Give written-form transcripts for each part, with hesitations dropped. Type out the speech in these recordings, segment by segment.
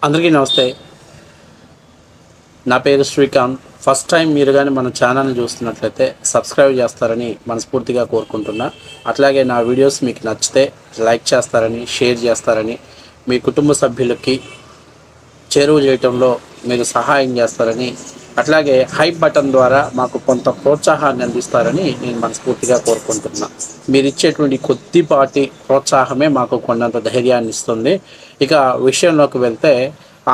అందరికీ నమస్తే. నా పేరు శ్రీకాంత్. ఫస్ట్ టైం మీరు కానీ మన ఛానల్ని చూస్తున్నట్లయితే సబ్స్క్రైబ్ చేస్తారని మనస్ఫూర్తిగా కోరుకుంటున్నా. అట్లాగే నా వీడియోస్ మీకు నచ్చితే లైక్ చేస్తారని, షేర్ చేస్తారని, మీ కుటుంబ సభ్యులకి చేరువ చేయటంలో మీరు సహాయం చేస్తారని, అట్లాగే హైప్ బటన్ ద్వారా మాకు కొంత ప్రోత్సాహాన్ని అందిస్తారని నేను మనస్ఫూర్తిగా కోరుకుంటున్నా. మీరు ఇచ్చేటువంటి కొద్దిపాటి ప్రోత్సాహమే మాకు కొండంత ధైర్యాన్ని ఇస్తుంది. ఇక విషయంలోకి వెళ్తే,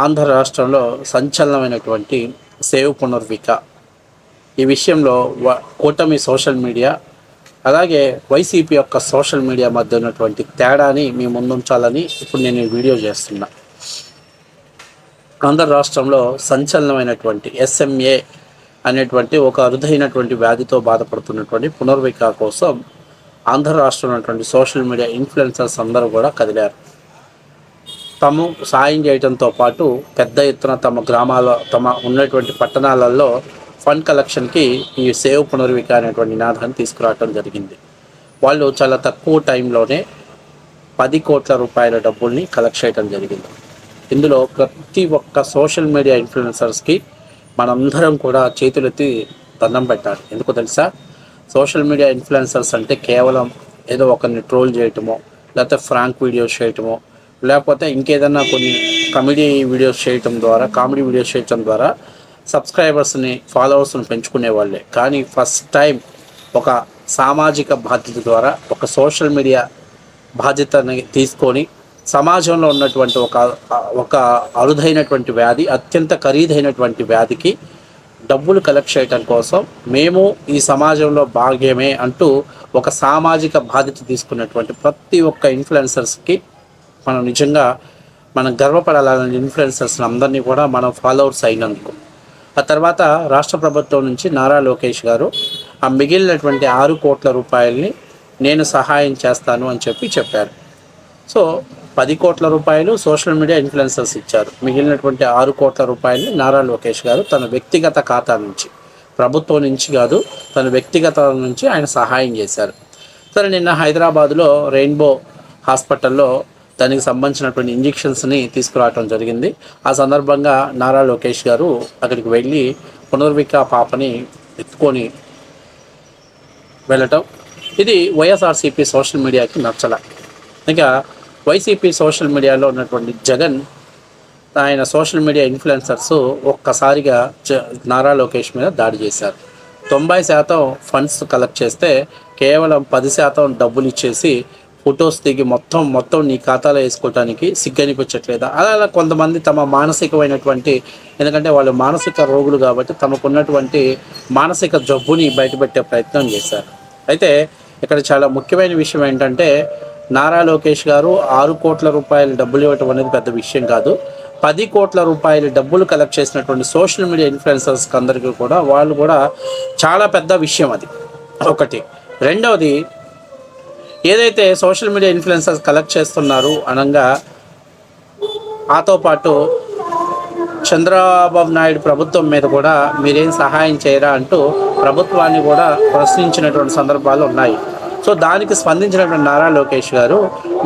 ఆంధ్ర రాష్ట్రంలో సంచలనమైనటువంటి సేవ్ పునర్విక ఈ విషయంలో కూటమి సోషల్ మీడియా అలాగే వైసీపీ యొక్క సోషల్ మీడియా మధ్య ఉన్నటువంటి తేడాని మీ ముందుంచాలని ఇప్పుడు నేను ఈ వీడియో చేస్తున్నా. ఆంధ్ర రాష్ట్రంలో సంచలనమైనటువంటి ఎస్ఎంఏ అనేటువంటి ఒక అరుదైనటువంటి వ్యాధితో బాధపడుతున్నటువంటి పునర్విక కోసం ఆంధ్ర రాష్ట్రంలో ఉన్నటువంటి సోషల్ మీడియా ఇన్ఫ్లుయెన్సర్స్ అందరూ కూడా కదిలారు. తాము సాయం చేయడంతో పాటు పెద్ద ఎత్తున తమ గ్రామాల, తమ ఉన్నటువంటి పట్టణాలలో ఫండ్ కలెక్షన్కి ఈ సేవ్ పునర్విక అనేటువంటి నినాదాన్ని తీసుకురావడం జరిగింది. వాళ్ళు చాలా తక్కువ టైంలోనే 10 కోట్ల రూపాయల డబ్బుల్ని కలెక్ట్ చేయడం జరిగింది. ఇందులో ప్రతి ఒక్క సోషల్ మీడియా ఇన్ఫ్లుయెన్సర్స్కి మనందరం కూడా చేతులెత్తి దండం పెట్టాలి. ఎందుకో తెలుసా? సోషల్ మీడియా ఇన్ఫ్లుయెన్సర్స్ అంటే కేవలం ఏదో ఒకరిని ట్రోల్ చేయటమో, లేకపోతే ఫ్రాంక్ వీడియోస్ చేయటమో, లేకపోతే ఇంకేదన్నా కొన్ని కామెడీ వీడియోస్ చేయటం ద్వారా సబ్స్క్రైబర్స్ని, ఫాలోవర్స్ని పెంచుకునే వాళ్ళే. కానీ ఫస్ట్ టైం ఒక సామాజిక బాధ్యత ద్వారా ఒక సోషల్ మీడియా బాధ్యతని తీసుకొని సమాజంలో ఉన్నటువంటి ఒక అరుదైనటువంటి వ్యాధి, అత్యంత ఖరీదైనటువంటి వ్యాధికి డబ్బులు కలెక్ట్ చేయడం కోసం మేము ఈ సమాజంలో భాగ్యమే అంటూ ఒక సామాజిక బాధ్యత తీసుకున్నటువంటి ప్రతి ఒక్క ఇన్ఫ్లుయెన్సర్స్కి మనం నిజంగా గర్వపడాలని, ఇన్ఫ్లుయెన్సర్స్ అందరినీ కూడా మనం ఫాలోవర్స్ అయినందుకు. ఆ తర్వాత రాష్ట్ర ప్రభుత్వం నుంచి నారా లోకేష్ గారు ఆ మిగిలినటువంటి 6 కోట్ల రూపాయలని నేను సహాయం చేస్తాను అని చెప్పారు. సో 10 కోట్ల రూపాయలు సోషల్ మీడియా ఇన్ఫ్లుయెన్సర్స్ ఇచ్చారు. మిగిలినటువంటి 6 కోట్ల రూపాయలని నారా లోకేష్ గారు తన వ్యక్తిగత ఖాతా నుంచి, ప్రభుత్వం నుంచి కాదు, తన వ్యక్తిగత నుంచి ఆయన సహాయం చేశారు. సరే, నిన్న హైదరాబాదులో రెయిన్బో హాస్పిటల్లో దానికి సంబంధించినటువంటి ఇంజెక్షన్స్ని తీసుకురావడం జరిగింది. ఆ సందర్భంగా నారా లోకేష్ గారు అక్కడికి వెళ్ళి పునర్విక పాపని ఎత్తుకొని వెళ్ళటం, ఇది వైఎస్ఆర్సీపీ సోషల్ మీడియాకి నచ్చల. ఇంకా వైసీపీ సోషల్ మీడియాలో ఉన్నటువంటి జగన్, ఆయన సోషల్ మీడియా ఇన్ఫ్లుయెన్సర్స్ ఒక్కసారిగా నారా లోకేష్ మీద దాడి చేశారు. 90% ఫండ్స్ కలెక్ట్ చేస్తే కేవలం 10% డబ్బులు ఇచ్చేసి ఫొటోస్ దిగి మొత్తం నీ ఖాతాలో వేసుకోవడానికి సిగ్గనిపించట్లేదా? అలా కొంతమంది తమ మానసికమైనటువంటి, ఎందుకంటే వాళ్ళు మానసిక రోగులు కాబట్టి తమకున్నటువంటి మానసిక జబ్బుని బయటపెట్టే ప్రయత్నం చేశారు. అయితే ఇక్కడ చాలా ముఖ్యమైన విషయం ఏంటంటే, నారా లోకేష్ గారు 6 కోట్ల రూపాయల డబ్బులు ఇవ్వటం అనేది పెద్ద విషయం కాదు. 10 కోట్ల రూపాయల డబ్బులు కలెక్ట్ చేసినటువంటి సోషల్ మీడియా ఇన్ఫ్లుయెన్సర్స్ అందరికీ కూడా వాళ్ళు కూడా చాలా పెద్ద విషయం అది ఒకటి. రెండవది, ఏదైతే సోషల్ మీడియా ఇన్ఫ్లుయెన్సర్స్ కలెక్ట్ చేస్తున్నారు అనగా ఆతో పాటు చంద్రబాబు నాయుడు ప్రభుత్వం మీద కూడా మీరేం సహాయం చేయరా అంటూ ప్రభుత్వాన్ని కూడా ప్రశ్నించినటువంటి సందర్భాలు ఉన్నాయి. సో దానికి స్పందించినటువంటి నారా లోకేష్ గారు,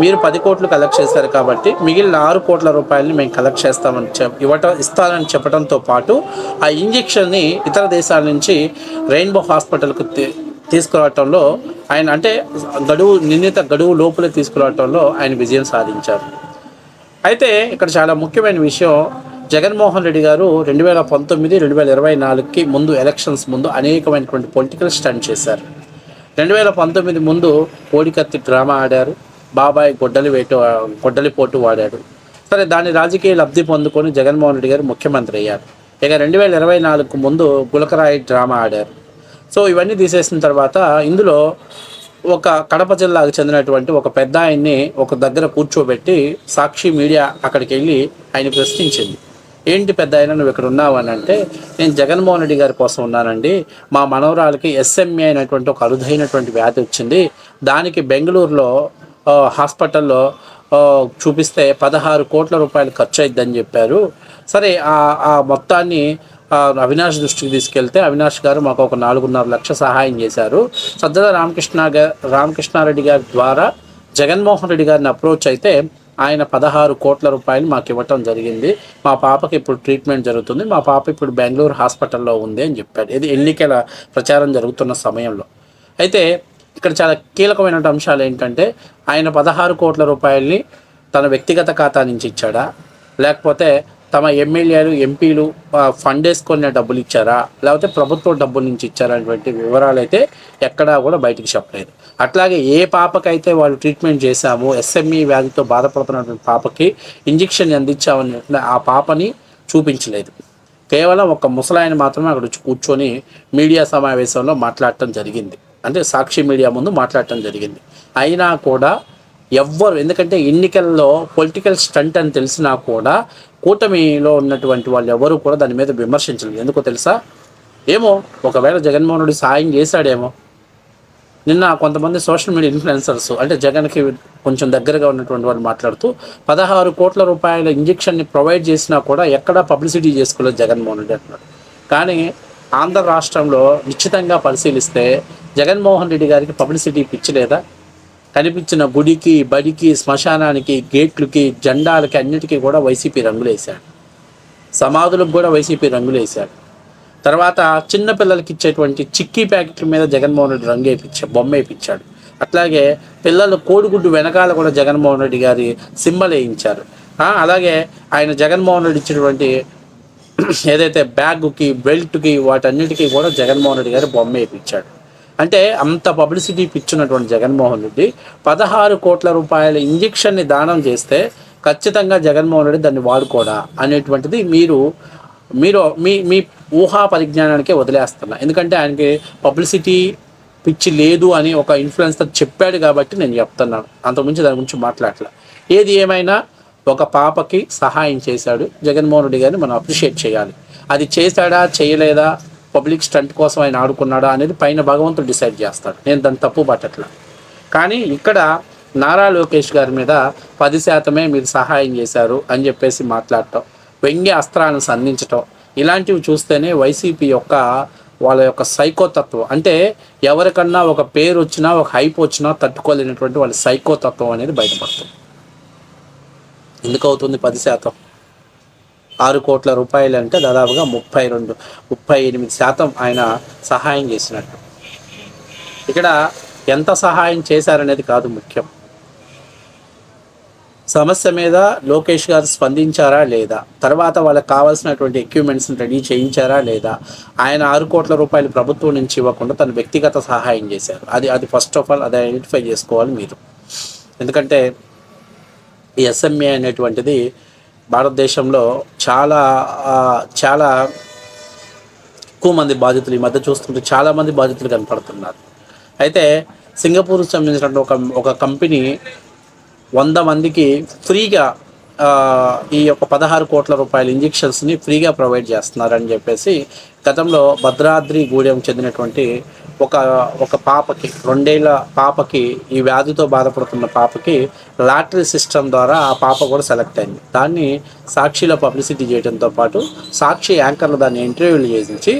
మీరు 10 కోట్లు కలెక్ట్ చేశారు కాబట్టి మిగిలిన 6 కోట్ల రూపాయలని మేము కలెక్ట్ చేస్తామని ఇస్తానని చెప్పడంతో పాటు ఆ ఇంజెక్షన్ని ఇతర దేశాల నుంచి రెయిన్బో హాస్పిటల్కు తీసుకురావటంలో ఆయన, అంటే నిర్ణీత గడువు లోపలే తీసుకురావటంలో ఆయన విజయం సాధించారు. అయితే ఇక్కడ చాలా ముఖ్యమైన విషయం, జగన్మోహన్ రెడ్డి గారు 2019, 2024కి ముందు, ఎలక్షన్స్ ముందు అనేకమైనటువంటి పొలిటికల్ స్టంట్ చేశారు. 2019 ముందు కోడికత్తి డ్రామా ఆడారు, బాబాయ్ గొడ్డలిపోటు వాడాడు. సరే, దాని రాజకీయ లబ్ధి పొందుకొని జగన్మోహన్ రెడ్డి గారు ముఖ్యమంత్రి అయ్యారు. ఇక 2024కు ముందు గులకరాయి డ్రామా ఆడారు. సో ఇవన్నీ తీసేసిన తర్వాత ఇందులో ఒక కడప జిల్లాకు చెందినటువంటి ఒక పెద్ద ఆయన్ని ఒక దగ్గర కూర్చోబెట్టి సాక్షి మీడియా అక్కడికి వెళ్ళి ఆయన ప్రశ్నించింది. ఏంటి పెద్ద ఆయన, నువ్వు ఇక్కడ ఉన్నావు అని అంటే, నేను జగన్మోహన్ రెడ్డి గారి కోసం ఉన్నానండి, మా మనవరాలకి ఎస్ఎంఏ అయినటువంటి ఒక అరుదైనటువంటి వ్యాధి వచ్చింది, దానికి బెంగళూరులో హాస్పిటల్లో చూపిస్తే 16 కోట్ల రూపాయలు ఖర్చు అయిద్దని చెప్పారు. సరే, ఆ మొత్తాన్ని అవినాష్ దృష్టికి తీసుకెళ్తే అవినాష్ గారు మాకు ఒక 4.5 లక్షల సహాయం చేశారు. సజ్జల రామకృష్ణారెడ్డి గారి ద్వారా జగన్మోహన్ రెడ్డి గారిని అప్రోచ్ అయితే ఆయన 16 కోట్ల రూపాయలు మాకు ఇవ్వటం జరిగింది. మా పాపకి ఇప్పుడు ట్రీట్మెంట్ జరుగుతుంది. మా పాప ఇప్పుడు బెంగళూరు హాస్పిటల్లో ఉంది అని చెప్పాడు. ఇది ఎన్నికల ప్రచారం జరుగుతున్న సమయంలో. అయితే ఇక్కడ చాలా కీలకమైన అంశాలు ఏంటంటే, ఆయన 16 కోట్ల రూపాయలని తన వ్యక్తిగత ఖాతా నుంచి ఇచ్చాడా, లేకపోతే తమ ఎమ్మెల్యేలు ఎంపీలు ఫండ్ వేసుకునే డబ్బులు ఇచ్చారా, లేకపోతే ప్రభుత్వ డబ్బుల నుంచి ఇచ్చారా అనేటువంటి వివరాలు అయితే ఎక్కడా కూడా బయటికి చెప్పలేదు. అట్లాగే ఏ పాపకైతే వాళ్ళు ట్రీట్మెంట్ చేశామో, ఎస్ఎంఈ వ్యాధితో బాధపడుతున్నటువంటి పాపకి ఇంజెక్షన్ అందించామని ఆ పాపని చూపించలేదు. కేవలం ఒక ముసలాయన మాత్రమే అక్కడ కూర్చొని మీడియా సమావేశంలో మాట్లాడటం జరిగింది. అంటే సాక్షి మీడియా ముందు మాట్లాడటం జరిగింది. అయినా కూడా ఎవ్వరు, ఎందుకంటే ఎన్నికల్లో పొలిటికల్ స్టంట్ అని తెలిసినా కూడా కూటమిలో ఉన్నటువంటి వాళ్ళు ఎవరు కూడా దాని మీద విమర్శించలేదు. ఎందుకో తెలుసా? ఏమో ఒకవేళ జగన్మోహన్ రెడ్డి సాయం చేశాడేమో. నిన్న కొంతమంది సోషల్ మీడియా ఇన్ఫ్లుయెన్సర్స్, అంటే జగన్కి కొంచెం దగ్గరగా ఉన్నటువంటి వాళ్ళు మాట్లాడుతూ 16 కోట్ల రూపాయల ఇంజెక్షన్ని ప్రొవైడ్ చేసినా కూడా ఎక్కడా పబ్లిసిటీ చేసుకోలేదు జగన్మోహన్ రెడ్డి అంటున్నాడు. కానీ ఆంధ్ర రాష్ట్రంలో నిశ్చితంగా పరిశీలిస్తే జగన్మోహన్ రెడ్డి గారికి పబ్లిసిటీ పిచ్చలేదా? కనిపించిన గుడికి, బడికి, శ్మశానానికి, గేట్లకి, జెండాలకి అన్నిటికీ కూడా వైసీపీ రంగులు వేశాడు. సమాధులకు కూడా వైసీపీ రంగులు వేశాడు. తర్వాత చిన్నపిల్లలకి ఇచ్చేటువంటి చిక్కీ ప్యాకెట్ల మీద జగన్మోహన్ రెడ్డి రంగు బొమ్మ వేయించాడు. అట్లాగే పిల్లలు కోడిగుడ్డు వెనకాల కూడా జగన్మోహన్ రెడ్డి గారి సింబల్ వేయించారు. అలాగే ఆయన జగన్మోహన్ రెడ్డి ఇచ్చినటువంటి ఏదైతే బ్యాగుకి, బెల్ట్కి, వాటన్నిటికీ కూడా జగన్మోహన్ రెడ్డి గారి బొమ్మ వేయించాడు. అంటే అంత పబ్లిసిటీ పిచ్చినటువంటి జగన్మోహన్ రెడ్డి 16 కోట్ల రూపాయల ఇంజెక్షన్ని దానం చేస్తే ఖచ్చితంగా జగన్మోహన్ రెడ్డి దాన్ని వాడుకోడా అనేటువంటిది మీరు మీ మీ ఊహా పరిజ్ఞానానికే వదిలేస్తున్నా. ఎందుకంటే ఆయనకి పబ్లిసిటీ పిచ్చి లేదు అని ఒక ఇన్ఫ్లుయెన్సర్ చెప్పాడు కాబట్టి నేను చెప్తున్నాను. అంతకుమించి దాని గురించి మాట్లాడలే. ఏది ఏమైనా ఒక పాపకి సహాయం చేశాడు జగన్మోహన్ రెడ్డి గారిని మనం అప్రిషియేట్ చేయాలి. అది చేశాడా చేయలేదా, పబ్లిక్ స్టంట్ కోసం ఆయన ఆడుకున్నాడా అనేది పైన భగవంతుడు డిసైడ్ చేస్తాడు. నేను దాన్ని తప్పు పట్టట్లా. కానీ ఇక్కడ నారా లోకేష్ గారి మీద 10% మీరు సహాయం చేశారు అని చెప్పేసి మాట్లాడటం, వ్యంగ్య అస్త్రాలను సంధించటం, ఇలాంటివి చూస్తేనే వైసీపీ యొక్క వాళ్ళ యొక్క సైకోతత్వం, అంటే ఎవరికన్నా ఒక పేరు వచ్చినా, ఒక హైప్ వచ్చినా తట్టుకోలేనటువంటి వాళ్ళ సైకోతత్వం అనేది బయటపడుతుంది. ఎందుకు అవుతుంది 10%? 6 కోట్ల రూపాయలు అంటే దాదాపుగా 38% ఆయన సహాయం చేసినట్టు. ఇక్కడ ఎంత సహాయం చేశారనేది కాదు ముఖ్యం, సమస్య మీద లోకేష్ గారు స్పందించారా లేదా, తర్వాత వాళ్ళకి కావాల్సినటువంటి ఎక్విప్మెంట్స్ని రెడీ చేయించారా లేదా, ఆయన 6 కోట్ల రూపాయలు ప్రభుత్వం నుంచి ఇవ్వకుండా తన వ్యక్తిగత సహాయం చేశారు. అది ఫస్ట్ ఆఫ్ ఆల్ అది ఐడెంటిఫై చేసుకోవాలి మీరు. ఎందుకంటే ఈ ఎస్ఎంఏ అనేటువంటిది భారతదేశంలో చాలా చాలా ఎక్కువ మంది బాధితులు, ఈ మధ్య చూస్తుంటే చాలామంది బాధితులు కనపడుతున్నారు. అయితే సింగపూర్కి సంబంధించినటువంటి ఒక కంపెనీ 100 మందికి ఫ్రీగా ఈ యొక్క 16 కోట్ల రూపాయల ఇంజెక్షన్స్ని ఫ్రీగా ప్రొవైడ్ చేస్తున్నారని చెప్పేసి గతంలో భద్రాద్రి గూడెం చెందినటువంటి ఒక పాపకి, 2 ఏళ్ల పాపకి, ఈ వ్యాధితో బాధపడుతున్న పాపకి లాటరీ సిస్టమ్ ద్వారా ఆ పాప కూడా సెలెక్ట్ అయింది. దాన్ని సాక్షిలో పబ్లిసిటీ చేయడంతో పాటు సాక్షి యాంకర్లు దాన్ని ఇంటర్వ్యూలు చేయించి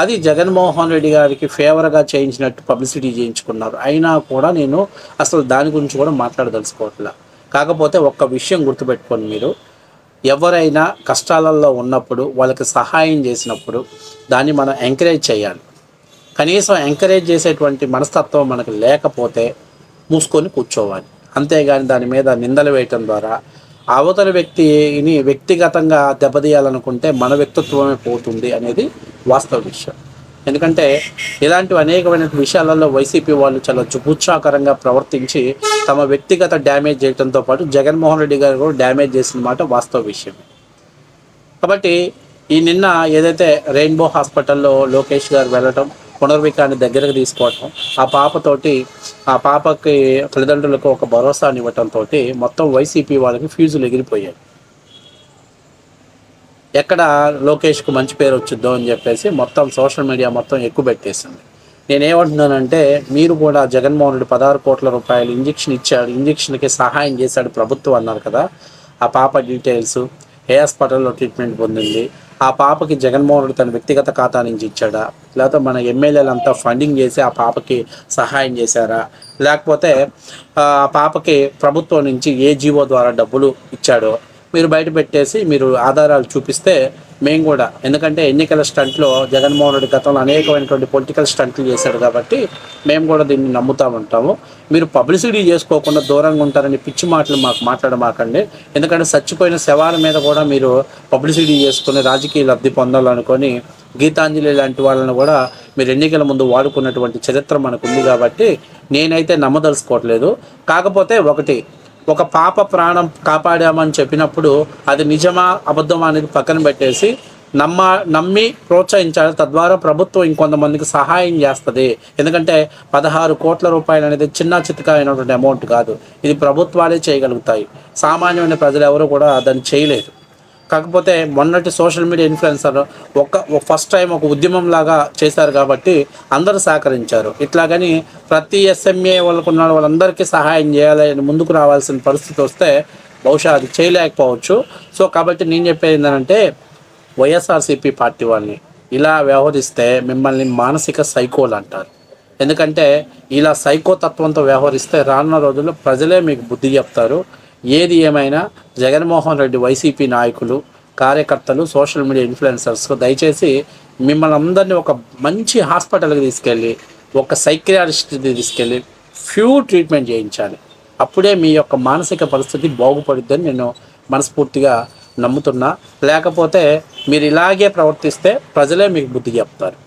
అది జగన్మోహన్ రెడ్డి గారికి ఫేవర్గా చేయించినట్టు పబ్లిసిటీ చేయించుకున్నారు. అయినా కూడా నేను అసలు దాని గురించి కూడా మాట్లాడదలుచుకోవట్లే. కాకపోతే ఒక్క విషయం గుర్తుపెట్టుకోండి, మీరు ఎవరైనా కష్టాలలో ఉన్నప్పుడు వాళ్ళకి సహాయం చేసినప్పుడు దాన్ని మనం ఎంకరేజ్ చేయాలి. కనీసం ఎంకరేజ్ చేసేటువంటి మనస్తత్వం మనకు లేకపోతే మూసుకొని కూర్చోవాలి. అంతేగాని దాని మీద నిందలు వేయటం ద్వారా అవతల వ్యక్తిని వ్యక్తిగతంగా దెబ్బతీయాలనుకుంటే మన వ్యక్తిత్వమే పోతుంది అనేది వాస్తవ విషయం. ఎందుకంటే ఇలాంటి అనేకమైన విషయాలలో వైసీపీ వాళ్ళు చాలా జుగుత్సాకరంగా ప్రవర్తించి తమ వ్యక్తిగత డ్యామేజ్ చేయడంతో పాటు జగన్మోహన్ రెడ్డి గారు కూడా డ్యామేజ్ చేసిన మాట వాస్తవ విషయం. కాబట్టి ఈ నిన్న ఏదైతే రెయిన్బో హాస్పిటల్లో లోకేష్ గారు వెళ్ళటం, పునర్వికాన్ని దగ్గరకు తీసుకోవటం, ఆ పాపకి తల్లిదండ్రులకు ఒక భరోసాని ఇవ్వటంతో మొత్తం వైసీపీ వాళ్ళకి ఫ్యూజులు ఎగిరిపోయాయి. ఎక్కడ లోకేష్కు మంచి పేరు వచ్చిద్దో అని చెప్పేసి మొత్తం సోషల్ మీడియా మొత్తం ఎక్కువ పెట్టేసింది. నేనేమంటున్నానంటే, మీరు కూడా జగన్మోహన్ రెడ్డి 16 కోట్ల రూపాయలు ఇంజెక్షన్ ఇచ్చాడు, ఇంజెక్షన్కి సహాయం చేశాడు ప్రభుత్వం అన్నారు కదా, ఆ పాప డీటెయిల్స్, ఏ హాస్పిటల్లో ట్రీట్మెంట్ పొందింది, ఆ పాపకి జగన్మోహన్ రెడ్డి తన వ్యక్తిగత ఖాతా నుంచి ఇచ్చాడా, లేకపోతే మన ఎమ్మెల్యేలంతా ఫండింగ్ చేసి ఆ పాపకి సహాయం చేశారా, లేకపోతే ఆ పాపకి ప్రభుత్వం నుంచి ఏ జీవో ద్వారా డబ్బులు ఇచ్చాడో మీరు బయట పెట్టేసి మీరు ఆధారాలు చూపిస్తే మేము కూడా, ఎందుకంటే ఎన్నికల స్టంట్లో జగన్మోహన్ రెడ్డి గతంలో అనేకమైనటువంటి పొలిటికల్ స్టంట్లు చేశాడు కాబట్టి మేము కూడా దీన్ని నమ్ముతూ ఉంటాము. మీరు పబ్లిసిటీ చేసుకోకుండా దూరంగా ఉంటారని పిచ్చి మాటలు మాకు మాట్లాడమాకండి. ఎందుకంటే చచ్చిపోయిన శవాల మీద కూడా మీరు పబ్లిసిటీ చేసుకుని రాజకీయ లబ్ధి పొందాలనుకొని గీతాంజలి లాంటి వాళ్ళని కూడా మీరు ఎన్నికల ముందు వాడుకున్నటువంటి చరిత్ర మనకు ఉంది కాబట్టి నేనైతే నమ్మదలుచుకోవట్లేదు. కాకపోతే ఒక పాప ప్రాణం కాపాడామని చెప్పినప్పుడు అది నిజమా అబద్ధమా అనేది పక్కన పెట్టేసి నమ్మి ప్రోత్సహించాలి. తద్వారా ప్రభుత్వం ఇంకొంతమందికి సహాయం చేస్తుంది. ఎందుకంటే 16 కోట్ల రూపాయలు అనేది చిన్న చితక అయినటువంటి అమౌంట్ కాదు. ఇది ప్రభుత్వాలే చేయగలుగుతాయి, సామాన్యమైన ప్రజలు ఎవరు కూడా దాన్ని చేయలేరు. కాకపోతే మొన్నటి social media influencer first time ఒక ఉద్యమం లాగా చేశారు కాబట్టి అందరూ సహకరించారు. ఇట్లాగని ప్రతి ఎస్ఎంఏ వాళ్ళకున్న వాళ్ళందరికీ సహాయం చేయాలి అని ముందుకు రావాల్సిన పరిస్థితి వస్తే బహుశా అది చేయలేకపోవచ్చు. సో కాబట్టి నేను చెప్పేది ఏంటంటే వైఎస్ఆర్సీపీ పార్టీ వాళ్ళని ఇలా వ్యవహరిస్తే మిమ్మల్ని మానసిక సైకోలు అంటారు. ఎందుకంటే ఇలా సైకో తత్వంతో వ్యవహరిస్తే రానున్న రోజుల్లో ప్రజలే మీకు బుద్ధి చెప్తారు. ఏది ఏమైనా జగన్మోహన్ రెడ్డి వైసీపీ నాయకులు, కార్యకర్తలు, సోషల్ మీడియా ఇన్ఫ్లుయెన్సర్స్ దయచేసి మిమ్మల్ని అందరినీ ఒక మంచి హాస్పిటల్కి తీసుకెళ్ళి, ఒక సైకియాట్రిస్ట్కి తీసుకెళ్ళి ట్రీట్మెంట్ చేయించాలి. అప్పుడే మీ యొక్క మానసిక పరిస్థితి బాగుపడుద్దని నేను మనస్ఫూర్తిగా నమ్ముతున్నా. లేకపోతే మీరు ఇలాగే ప్రవర్తిస్తే ప్రజలే మీకు బుద్ధి చెప్తారు.